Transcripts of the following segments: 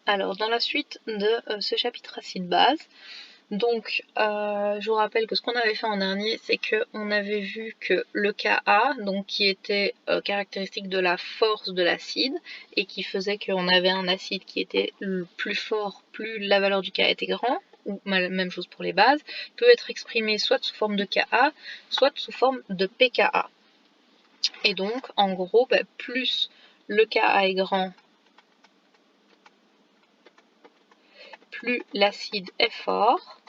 Alors, dans la suite de ce chapitre acide-base, donc je vous rappelle que ce qu'on avait fait en dernier, c'est qu'on avait vu que le Ka, donc qui était caractéristique de la force de l'acide, et qui faisait qu'on avait un acide qui était plus fort, plus la valeur du Ka était grand, ou même chose pour les bases, peut être exprimé soit sous forme de Ka, soit sous forme de pKa. Et donc, en gros, plus le Ka est grand, plus l'acide est fort,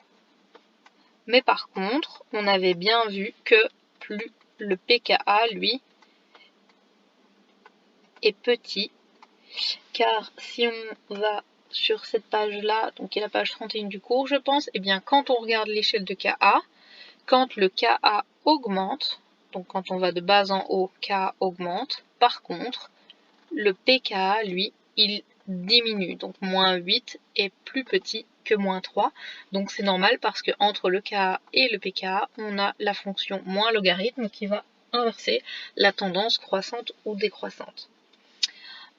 mais par contre, on avait bien vu que plus le pKa, lui, est petit, car si on va sur cette page-là, donc qui est la page 31 du cours, je pense, et bien quand on regarde l'échelle de Ka, quand le Ka augmente, donc quand on va de bas en haut, Ka augmente, par contre, le pKa, lui, il diminue, donc moins 8 est plus petit que moins 3, donc c'est normal parce que entre le Ka et le pKa, on a la fonction moins logarithme qui va inverser la tendance croissante ou décroissante.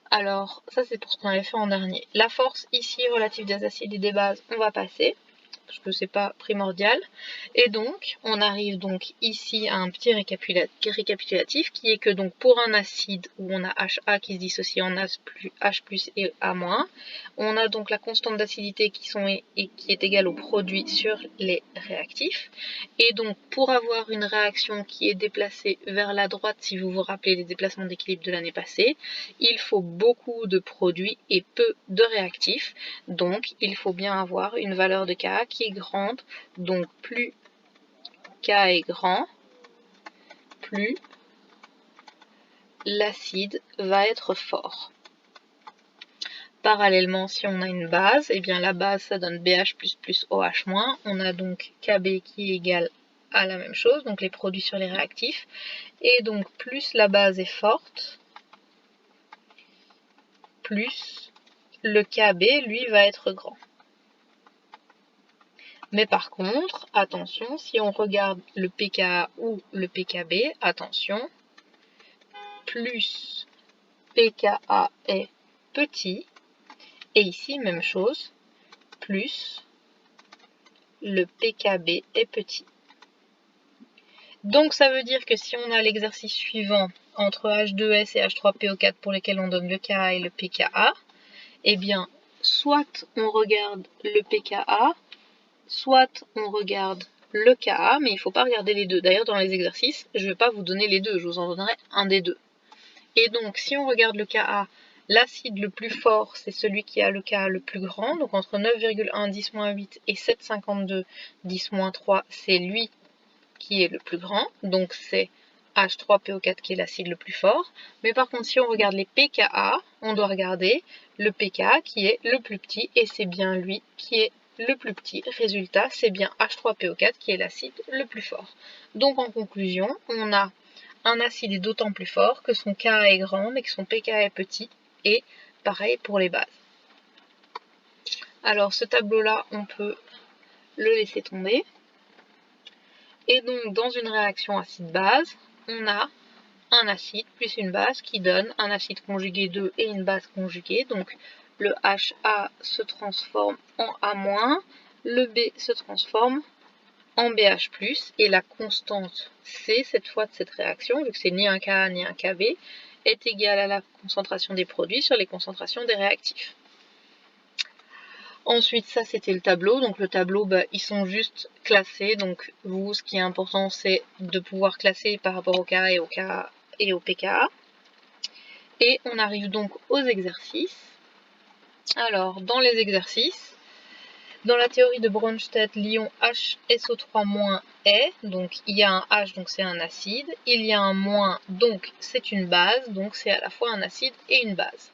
Alors, ça c'est pour ce qu'on avait fait en dernier. La force ici relative des acides et des bases, on va passer, parce que c'est pas primordial. Et donc, on arrive donc ici à un petit récapitulatif qui est que donc pour un acide où on a HA qui se dissocie en H+ et A-, on a donc la constante d'acidité qui est égale au produit sur les réactifs. Et donc, pour avoir une réaction qui est déplacée vers la droite, si vous vous rappelez les déplacements d'équilibre de l'année passée, il faut beaucoup de produits et peu de réactifs. Donc, il faut bien avoir une valeur de Ka qui est grande. Donc, plus Ka est grand, plus l'acide va être fort. Parallèlement, si on a une base, et bien la base, ça donne BH++ OH-. On a donc Kb qui est égal à la même chose, donc les produits sur les réactifs. Et donc, plus la base est forte, plus le Kb, lui, va être grand. Mais par contre, attention, si on regarde le pKa ou le pKb, attention, plus pKa est petit, et ici, même chose, plus le pKb est petit. Donc ça veut dire que si on a l'exercice suivant entre H2S et H3PO4 pour lesquels on donne le Ka et le pKa, eh bien, soit on regarde le pKa, soit on regarde le Ka, mais il ne faut pas regarder les deux. D'ailleurs, dans les exercices, je ne vais pas vous donner les deux, je vous en donnerai un des deux. Et donc, si on regarde le Ka, l'acide le plus fort, c'est celui qui a le Ka le plus grand, donc entre 9,1 10-8 et 7,52 10-3, c'est lui qui est le plus grand, donc c'est H3PO4 qui est l'acide le plus fort. Mais par contre, si on regarde les pKa, on doit regarder le pK qui est le plus petit, et c'est bien lui qui est le plus petit. Résultat, c'est bien H3PO4 qui est l'acide le plus fort. Donc en conclusion, on a un acide est d'autant plus fort que son Ka est grand mais que son pK est petit, et pareil pour les bases. Alors ce tableau-là, on peut le laisser tomber. Et donc dans une réaction acide-base, on a un acide plus une base qui donne un acide conjugué 2 et une base conjuguée. Donc le HA se transforme en A-, le B se transforme en BH+, et la constante C, cette fois de cette réaction, vu que c'est ni un Ka ni un Kb, est égale à la concentration des produits sur les concentrations des réactifs. Ensuite, ça c'était le tableau. Donc le tableau, ils sont juste classés. Donc vous, ce qui est important, c'est de pouvoir classer par rapport au Ka et au pKa. Et on arrive donc aux exercices. Alors, dans les exercices, dans la théorie de Bronsted, l'ion HSO3- est, donc il y a un H, donc c'est un acide, il y a un moins, donc c'est une base, donc c'est à la fois un acide et une base.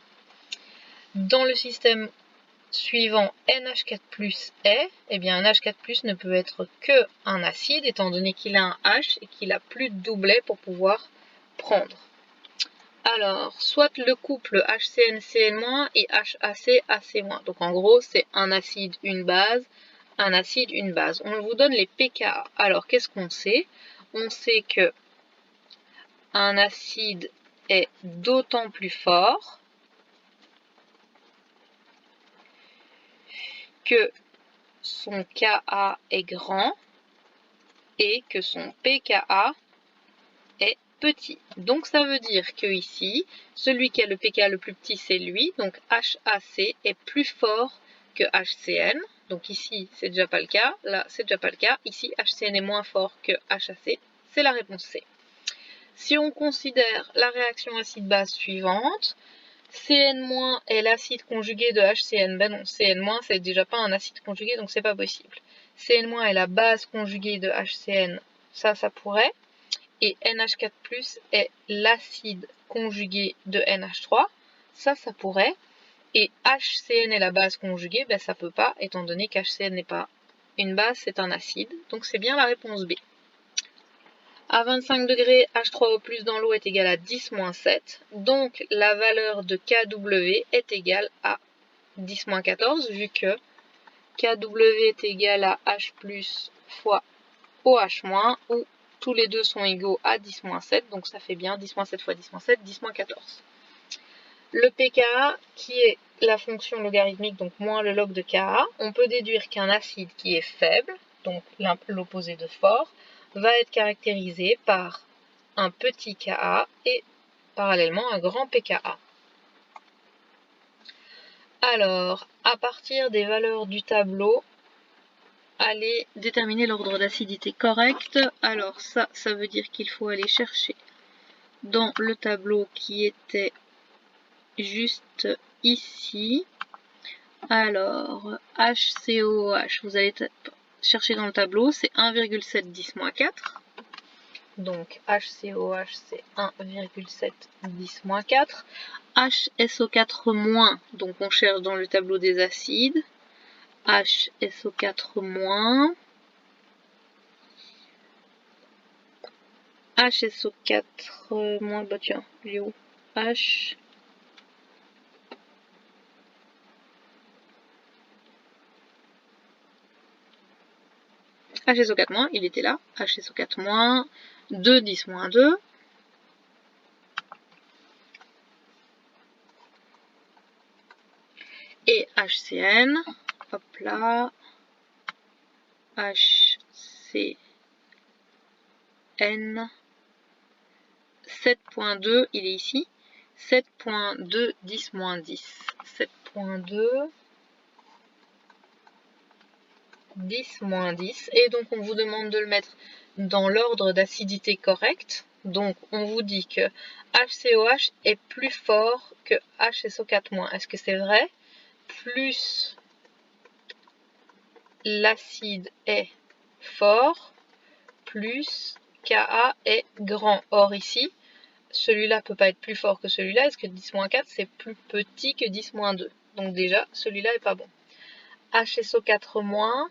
Dans le système suivant NH4+ est, eh bien un H4+ ne peut être que un acide, étant donné qu'il a un H et qu'il a plus de doublet pour pouvoir prendre. Alors, soit le couple HCN-Cn- et HAC-AC-. Donc en gros, c'est un acide, une base, un acide, une base. On vous donne les pKa. Alors, qu'est-ce qu'on sait? On sait que un acide est d'autant plus fort que son Ka est grand et que son pKa est petit. Donc ça veut dire que ici, celui qui a le pKa le plus petit, c'est lui. Donc HAC est plus fort que HCN. Donc ici, c'est déjà pas le cas. Là, c'est déjà pas le cas. Ici, HCN est moins fort que HAC. C'est la réponse C. Si on considère la réaction acide-base suivante, Cn- est l'acide conjugué de HCN. Ben non, Cn- c'est déjà pas un acide conjugué, donc c'est pas possible. Cn- est la base conjuguée de HCN. Ça pourrait. Et NH4+, est l'acide conjugué de NH3. Ça pourrait. Et HCN est la base conjuguée, ben ça peut pas, étant donné qu'HCN n'est pas une base, c'est un acide. Donc c'est bien la réponse B. À 25 degrés, H3O+ dans l'eau est égal à 10-7. Donc la valeur de Kw est égale à 10-14, vu que Kw est égal à H+ fois OH-, où tous les deux sont égaux à 10-7. Donc ça fait bien 10-7 fois 10-7, 10-14. Le pKa, qui est la fonction logarithmique, donc moins le log de Ka, on peut déduire qu'un acide qui est faible, donc l'opposé de fort, va être caractérisé par un petit Ka et parallèlement un grand pKa. Alors, à partir des valeurs du tableau, allez déterminer l'ordre d'acidité correct. Alors ça veut dire qu'il faut aller chercher dans le tableau qui était juste ici. Alors, HCOH, vous allez chercher dans le tableau, c'est 1,7 10-4. Donc, HCOH, c'est 1,7 10-4. HSO4-, donc on cherche dans le tableau des acides. HSO4-. HSO4-, bah tiens, il est où? HSO4-, il était là. HSO4-, 2 10-2. Et HCN, hop là, HCN, 7.2, il est ici, 7.2 10-10, 7.2 10-10, et donc on vous demande de le mettre dans l'ordre d'acidité correct. Donc on vous dit que HCOH est plus fort que HSO4-. Est-ce que c'est vrai? Plus l'acide est fort, plus Ka est grand. Or ici, celui-là ne peut pas être plus fort que celui-là, est-ce que 10-4 c'est plus petit que 10-2? Donc déjà, celui-là n'est pas bon. HSO4-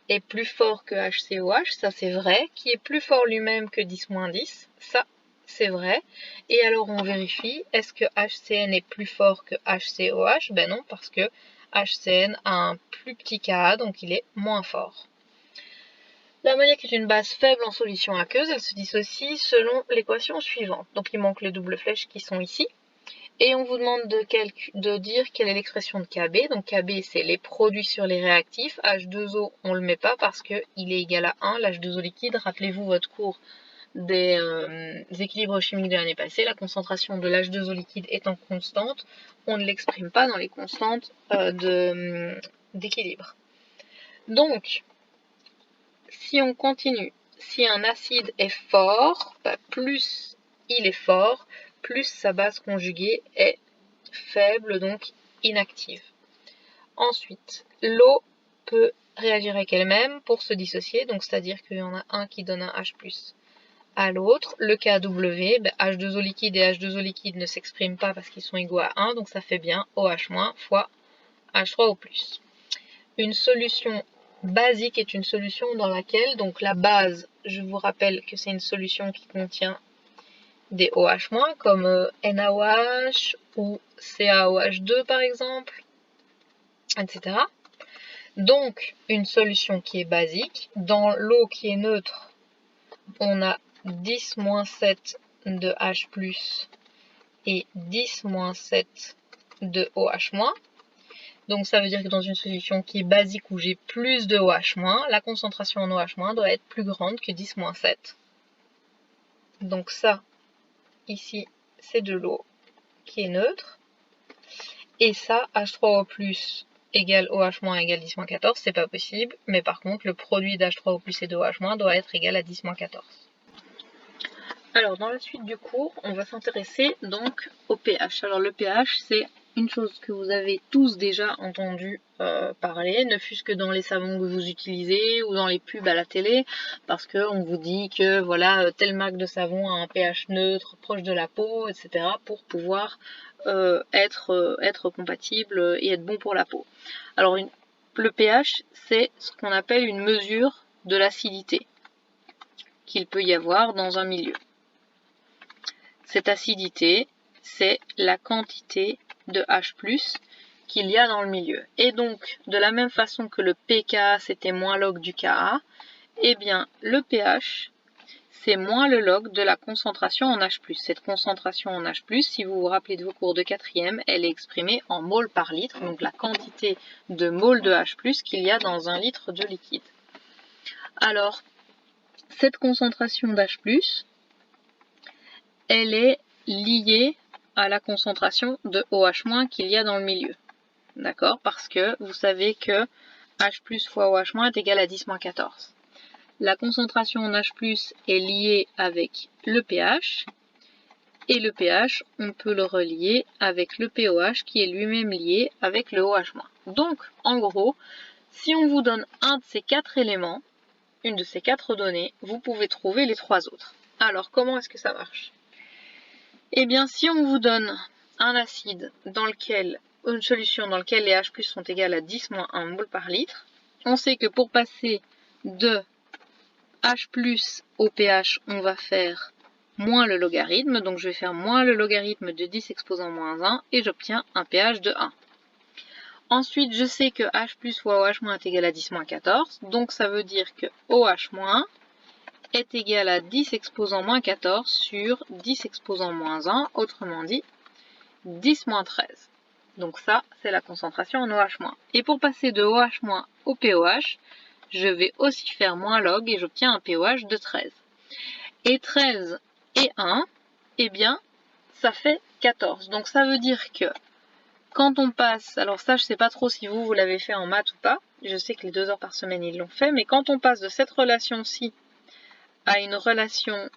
est plus fort que HCOH, ça c'est vrai. Qui est plus fort lui-même que 10-10, ça c'est vrai. Et alors on vérifie, est-ce que HCN est plus fort que HCOH? Ben non, parce que HCN a un plus petit Ka, donc il est moins fort. L'ammoniac est une base faible en solution aqueuse, elle se dissocie selon l'équation suivante. Donc il manque les doubles flèches qui sont ici. Et on vous demande de dire quelle est l'expression de Kb. Donc Kb, c'est les produits sur les réactifs. H2O, on ne le met pas parce qu'il est égal à 1, l'H2O liquide. Rappelez-vous votre cours des équilibres chimiques de l'année passée. La concentration de l'H2O liquide étant constante, on ne l'exprime pas dans les constantes d'équilibre. Donc, si on continue, si un acide est fort, plus il est fort, plus sa base conjuguée est faible, donc inactive. Ensuite, l'eau peut réagir avec elle-même pour se dissocier, donc c'est-à-dire qu'il y en a un qui donne un H+ à l'autre. Le KW, H2O liquide et H2O liquide ne s'expriment pas parce qu'ils sont égaux à 1, donc ça fait bien OH- fois H3O+. Une solution basique est une solution dans laquelle, donc la base, je vous rappelle que c'est une solution qui contient des OH-, comme NaOH ou CaOH2 par exemple, etc. Donc, une solution qui est basique. Dans l'eau qui est neutre, on a 10-7 de H+, et 10-7 de OH-. Donc ça veut dire que dans une solution qui est basique où j'ai plus de OH-, la concentration en OH- doit être plus grande que 10-7. Donc ça, ici, c'est de l'eau qui est neutre. Et ça, H3O+ égale OH- égale 10-14, c'est pas possible. Mais par contre, le produit d'H3O+ et de OH- doit être égal à 10-14. Alors, dans la suite du cours, on va s'intéresser donc au pH. Alors, le pH, c'est une chose que vous avez tous déjà entendu parler, ne fût-ce que dans les savons que vous utilisez ou dans les pubs à la télé, parce qu'on vous dit que voilà, telle marque de savon a un pH neutre, proche de la peau, etc., pour pouvoir être compatible et être bon pour la peau. Alors, le pH, c'est ce qu'on appelle une mesure de l'acidité qu'il peut y avoir dans un milieu. Cette acidité, c'est la quantité de H+ qu'il y a dans le milieu. Et donc, de la même façon que le pKa, c'était moins log du Ka, eh bien, le pH, c'est moins le log de la concentration en H+. Cette concentration en H+, si vous vous rappelez de vos cours de 4e, elle est exprimée en mol par litre, donc la quantité de mol de H+ qu'il y a dans un litre de liquide. Alors, cette concentration d'H+, elle est liée à la concentration de OH- qu'il y a dans le milieu. D'accord? Parce que vous savez que H+ fois OH- est égal à 10-14. La concentration en H+ est liée avec le pH, et le pH, on peut le relier avec le pOH qui est lui-même lié avec le OH-. Donc, en gros, si on vous donne un de ces 4 éléments, une de ces 4 données, vous pouvez trouver les 3 autres. Alors, comment est-ce que ça marche? Eh bien, si on vous donne un acide dans lequel, une solution dans laquelle les H+ sont égales à 10-1 mol par litre, on sait que pour passer de H+ au pH, on va faire moins le logarithme, donc je vais faire moins le logarithme de 10 exposant moins 1, et j'obtiens un pH de 1. Ensuite, je sais que H+ fois OH- est égal à 10-14, donc ça veut dire que OH- est égal à 10 exposant moins 14 sur 10 exposant moins 1, autrement dit 10-13. Donc ça, c'est la concentration en OH-. Et pour passer de OH- au pOH, je vais aussi faire moins log et j'obtiens un pOH de 13. Et 13 et 1, eh bien, ça fait 14. Donc ça veut dire que quand on passe, alors ça je sais pas trop si vous l'avez fait en maths ou pas, je sais que les 2 heures par semaine ils l'ont fait, mais quand on passe de cette relation-ci à une relation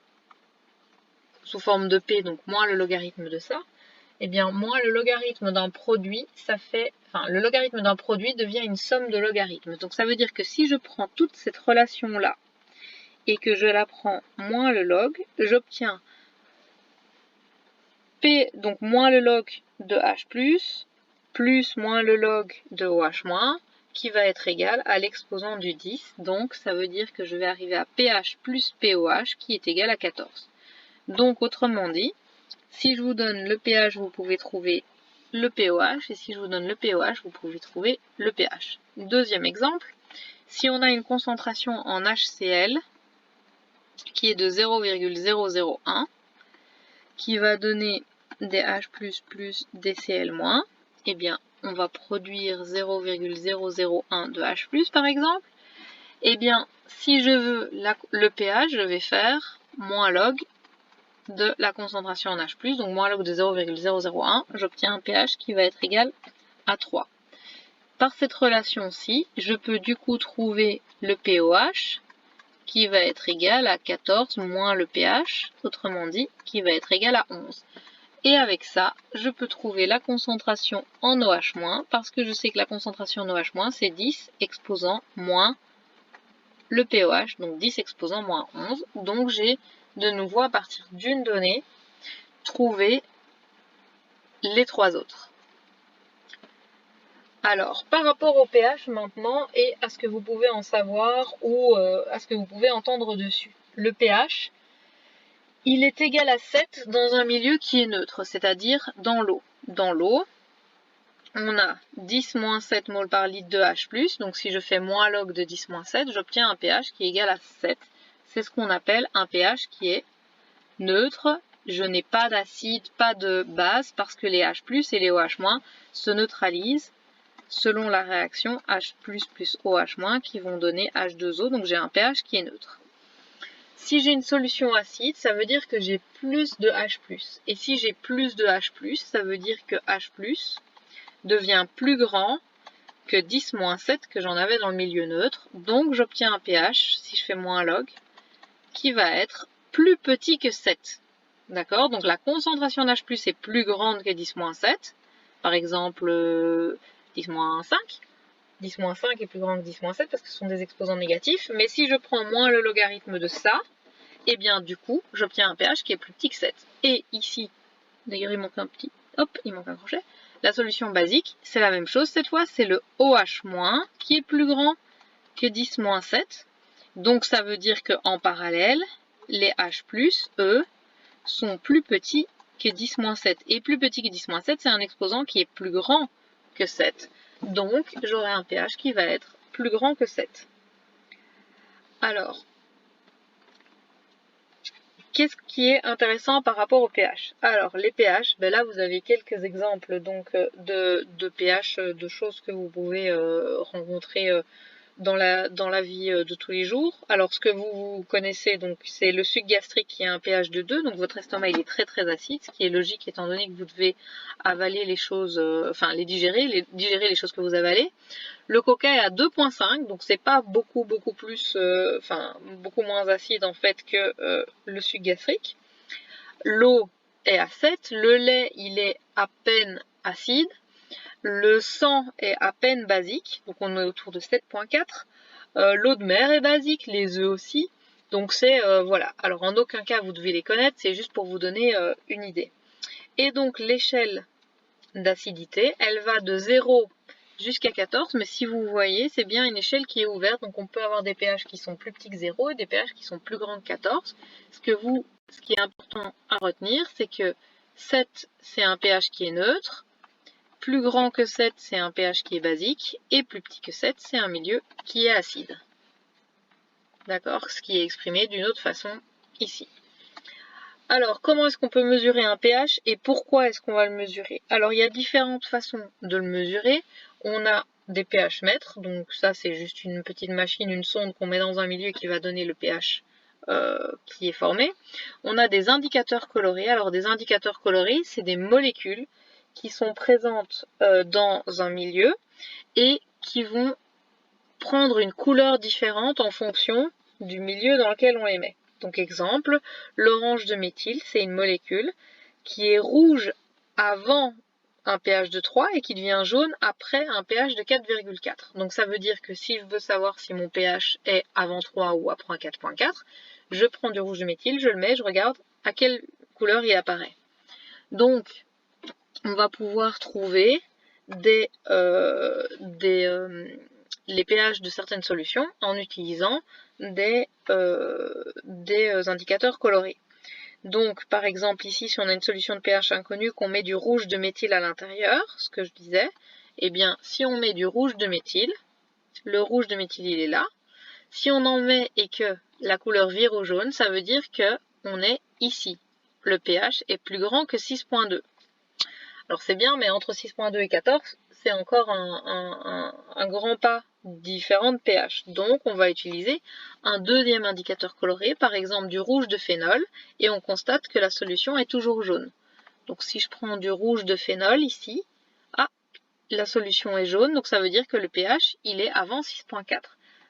sous forme de P, donc moins le logarithme de ça, eh bien moins le logarithme d'un produit, ça fait, enfin le logarithme d'un produit devient une somme de logarithmes. Donc ça veut dire que si je prends toute cette relation-là et que je la prends moins le log, j'obtiens P, donc moins le log de H+, plus moins le log de OH-, qui va être égal à l'exposant du 10. Donc ça veut dire que je vais arriver à pH plus pOH qui est égal à 14. Donc autrement dit, si je vous donne le pH, vous pouvez trouver le pOH, et si je vous donne le pOH, vous pouvez trouver le pH. Deuxième exemple, si on a une concentration en HCl qui est de 0,001, qui va donner des H++ plus des Cl-, eh bien, on va produire 0,001 de H+, par exemple. Eh bien, si je veux le pH, je vais faire moins log de la concentration en H+, donc moins log de 0,001, j'obtiens un pH qui va être égal à 3. Par cette relation-ci, je peux du coup trouver le pOH qui va être égal à 14 moins le pH, autrement dit, qui va être égal à 11. Et avec ça, je peux trouver la concentration en OH-, parce que je sais que la concentration en OH-, c'est 10 exposant moins le pOH, donc 10 exposant moins 11. Donc j'ai de nouveau, à partir d'une donnée, trouvé les 3 autres. Alors, par rapport au pH maintenant, et à ce que vous pouvez en savoir ou à ce que vous pouvez entendre dessus. Le pH, il est égal à 7 dans un milieu qui est neutre, c'est-à-dire dans l'eau. Dans l'eau, on a 10-7 mol par litre de H+, donc si je fais moins log de 10-7, j'obtiens un pH qui est égal à 7. C'est ce qu'on appelle un pH qui est neutre. Je n'ai pas d'acide, pas de base, parce que les H+, et les OH- se neutralisent selon la réaction H++ plus OH- qui vont donner H2O, donc j'ai un pH qui est neutre. Si j'ai une solution acide, ça veut dire que j'ai plus de H+. Et si j'ai plus de H+, ça veut dire que H+, devient plus grand que 10-7 que j'en avais dans le milieu neutre. Donc j'obtiens un pH, si je fais moins log, qui va être plus petit que 7. D'accord? Donc la concentration d'H+, est plus grande que 10-7. Par exemple, 10-5. 10-5 est plus grand que 10-7 parce que ce sont des exposants négatifs. Mais si je prends moins le logarithme de ça, et bien du coup, j'obtiens un pH qui est plus petit que 7. Et ici, d'ailleurs il manque un petit, hop, il manque un crochet. La solution basique, c'est la même chose cette fois, c'est le OH- qui est plus grand que 10-7. Donc ça veut dire qu'en parallèle, les H+, eux, sont plus petits que 10-7. Et plus petit que 10-7, c'est un exposant qui est plus grand que 7. Donc j'aurai un pH qui va être plus grand que 7. Alors, qu'est-ce qui est intéressant par rapport au pH? Alors, les pH, ben là vous avez quelques exemples donc de pH, de choses que vous pouvez rencontrer dans la vie de tous les jours. Alors, ce que vous connaissez, donc, c'est le suc gastrique qui a un pH de 2, donc votre estomac il est très très acide, ce qui est logique étant donné que vous devez avaler les choses, enfin les digérer les choses que vous avalez. Le coca est à 2,5, donc c'est pas beaucoup plus, enfin beaucoup moins acide en fait que le suc gastrique. L'eau est à 7, le lait il est à peine acide, le sang est à peine basique, donc on est autour de 7,4. L'eau de mer est basique, les œufs aussi, donc c'est voilà. Alors en aucun cas vous devez les connaître, c'est juste pour vous donner une idée. Et donc l'échelle d'acidité, elle va de 0 jusqu'à 14, mais si vous voyez, c'est bien une échelle qui est ouverte, donc on peut avoir des pH qui sont plus petits que 0 et des pH qui sont plus grands que 14. Ce qui est important à retenir, c'est que 7, c'est un pH qui est neutre, plus grand que 7, c'est un pH qui est basique, et plus petit que 7, c'est un milieu qui est acide. D'accord? Ce qui est exprimé d'une autre façon ici. Alors, comment est-ce qu'on peut mesurer un pH et pourquoi est-ce qu'on va le mesurer? Alors, il y a différentes façons de le mesurer. On a des pH mètres, donc ça c'est juste une petite machine, une sonde qu'on met dans un milieu qui va donner le pH qui est formé. On a des indicateurs colorés. Alors, des indicateurs colorés, c'est des molécules qui sont présentes dans un milieu et qui vont prendre une couleur différente en fonction du milieu dans lequel on les met. Donc exemple, l'orange de méthyle, c'est une molécule qui est rouge avant un pH de 3 et qui devient jaune après un pH de 4,4. Donc ça veut dire que si je veux savoir si mon pH est avant 3 ou après 4,4, je prends du rouge de méthyle, je le mets, je regarde à quelle couleur il apparaît. Donc on va pouvoir trouver les pH de certaines solutions en utilisant des indicateurs colorés. Donc, par exemple, ici, si on a une solution de pH inconnue, qu'on met du rouge de méthyle à l'intérieur, ce que je disais, eh bien, si on met du rouge de méthyle, le rouge de méthyle, il est là. Si on en met et que la couleur vire au jaune, ça veut dire qu'on est ici. Le pH est plus grand que 6,2. Alors c'est bien, mais entre 6,2 et 14, c'est encore un grand pas différent de pH. Donc on va utiliser un deuxième indicateur coloré, par exemple du rouge de phénol, et on constate que la solution est toujours jaune. Donc si je prends du rouge de phénol ici, la solution est jaune, donc ça veut dire que le pH, il est avant 6,4.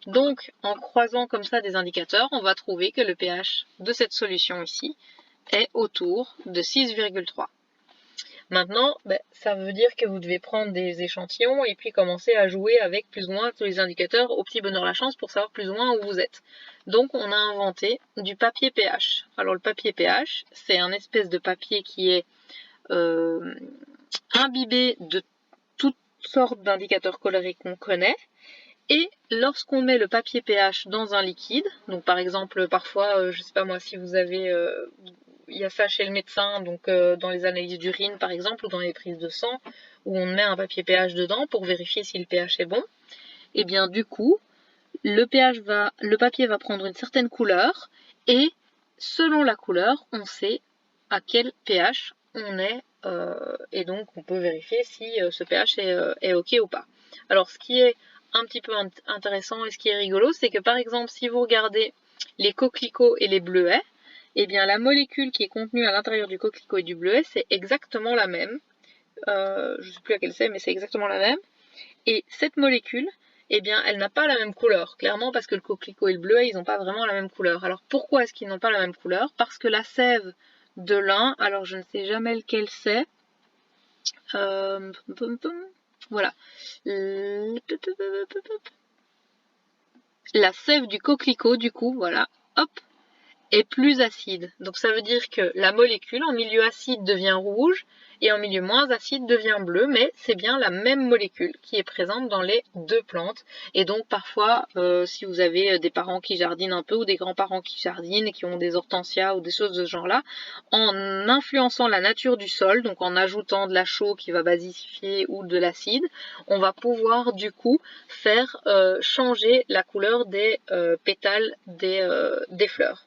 Donc en croisant comme ça des indicateurs, on va trouver que le pH de cette solution ici est autour de 6,3. Maintenant, ça veut dire que vous devez prendre des échantillons et puis commencer à jouer avec plus ou moins tous les indicateurs au petit bonheur la chance pour savoir plus ou moins où vous êtes. Donc on a inventé du papier pH. Alors le papier pH, c'est un espèce de papier qui est imbibé de toutes sortes d'indicateurs colorés qu'on connaît. Et lorsqu'on met le papier pH dans un liquide, donc par exemple parfois, je sais pas moi, si vous avez il y a ça chez le médecin, donc dans les analyses d'urine par exemple, ou dans les prises de sang, où on met un papier pH dedans pour vérifier si le pH est bon, et bien du coup, le papier va prendre une certaine couleur, et selon la couleur, on sait à quel pH on est, et donc on peut vérifier si ce pH est OK ou pas. Alors ce qui est un petit peu intéressant et ce qui est rigolo, c'est que par exemple si vous regardez les coquelicots et les bleuets, eh bien la molécule qui est contenue à l'intérieur du coquelicot et du bleuet, c'est exactement la même. Je ne sais plus laquelle c'est, mais c'est exactement la même. Et cette molécule, eh bien, elle n'a pas la même couleur, clairement parce que le coquelicot et le bleuet, ils n'ont pas vraiment la même couleur. Alors pourquoi est-ce qu'ils n'ont pas la même couleur? Parce que la sève de l'un, alors je ne sais jamais lequel c'est, voilà, la sève du coquelicot, du coup, voilà, hop, est plus acide. Donc ça veut dire que la molécule en milieu acide devient rouge et en milieu moins acide devient bleu, mais c'est bien la même molécule qui est présente dans les deux plantes. Et donc parfois, si vous avez des parents qui jardinent un peu ou des grands-parents qui jardinent et qui ont des hortensias ou des choses de ce genre-là, en influençant la nature du sol, donc en ajoutant de la chaux qui va basifier ou de l'acide, on va pouvoir du coup faire changer la couleur des pétales des fleurs.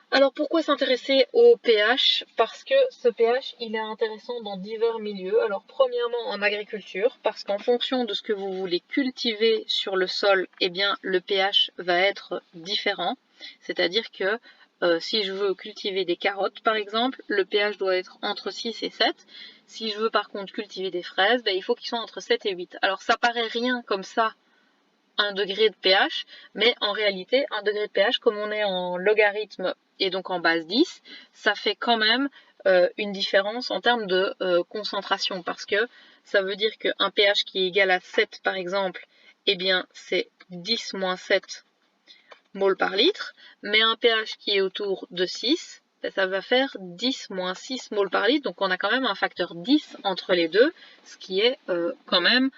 Alors pourquoi s'intéresser au pH? Parce que ce pH il est intéressant dans divers milieux. Alors premièrement en agriculture, parce qu'en fonction de ce que vous voulez cultiver sur le sol, eh bien le pH va être différent. C'est-à-dire que si je veux cultiver des carottes par exemple, le pH doit être entre 6 et 7. Si je veux par contre cultiver des fraises, il faut qu'ils soient entre 7 et 8. Alors ça paraît rien comme ça, 1 degré de pH, mais en réalité, 1 degré de pH, comme on est en logarithme et donc en base 10, ça fait quand même une différence en termes de concentration, parce que ça veut dire qu'un pH qui est égal à 7 par exemple, eh bien c'est 10 moins 7 moles par litre, mais un pH qui est autour de 6, ça va faire 10 moins 6 moles par litre, donc on a quand même un facteur 10 entre les deux, ce qui est quand même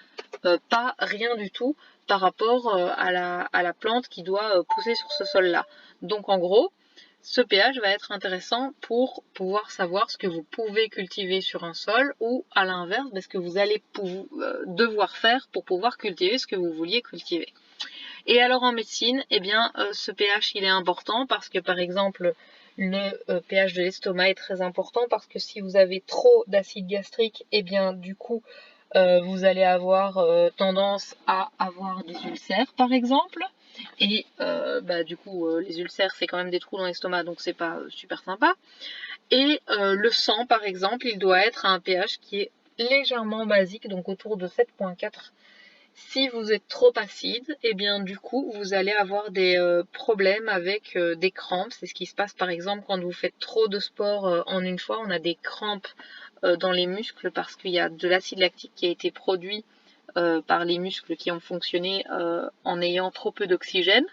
pas rien du tout par rapport à la plante qui doit pousser sur ce sol-là. Donc en gros, ce pH va être intéressant pour pouvoir savoir ce que vous pouvez cultiver sur un sol ou à l'inverse, ce que vous allez devoir faire pour pouvoir cultiver ce que vous vouliez cultiver. Et alors en médecine, eh bien, ce pH il est important parce que par exemple le pH de l'estomac est très important parce que si vous avez trop d'acide gastrique, eh bien du coup vous allez avoir tendance à avoir des ulcères par exemple. Et du coup les ulcères c'est quand même des trous dans l'estomac donc c'est pas super sympa. Et le sang par exemple il doit être à un pH qui est légèrement basique, donc autour de 7,4. Si vous êtes trop acide, et bien du coup vous allez avoir des problèmes avec des crampes. C'est ce qui se passe par exemple quand vous faites trop de sport en une fois. On a des crampes dans les muscles parce qu'il y a de l'acide lactique qui a été produit par les muscles qui ont fonctionné en ayant trop peu d'oxygène.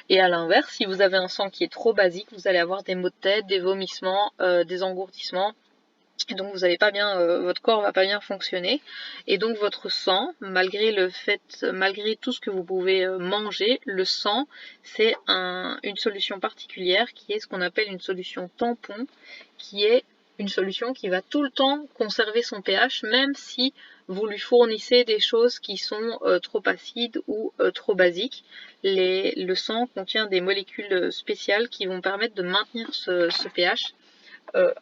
Et à l'inverse, si vous avez un sang qui est trop basique, vous allez avoir des maux de tête, des vomissements, des engourdissements. Et donc vous allez pas bien, votre corps va pas bien fonctionner. Et donc votre sang, malgré tout ce que vous pouvez manger, le sang, c'est une solution particulière qui est ce qu'on appelle une solution tampon, qui est une solution qui va tout le temps conserver son pH, même si vous lui fournissez des choses qui sont trop acides ou trop basiques. Le sang contient des molécules spéciales qui vont permettre de maintenir ce pH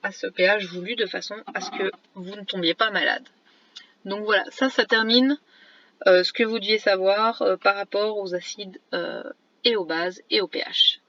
à ce pH voulu de façon à ce que vous ne tombiez pas malade. Donc voilà, ça termine ce que vous deviez savoir par rapport aux acides et aux bases et au pH.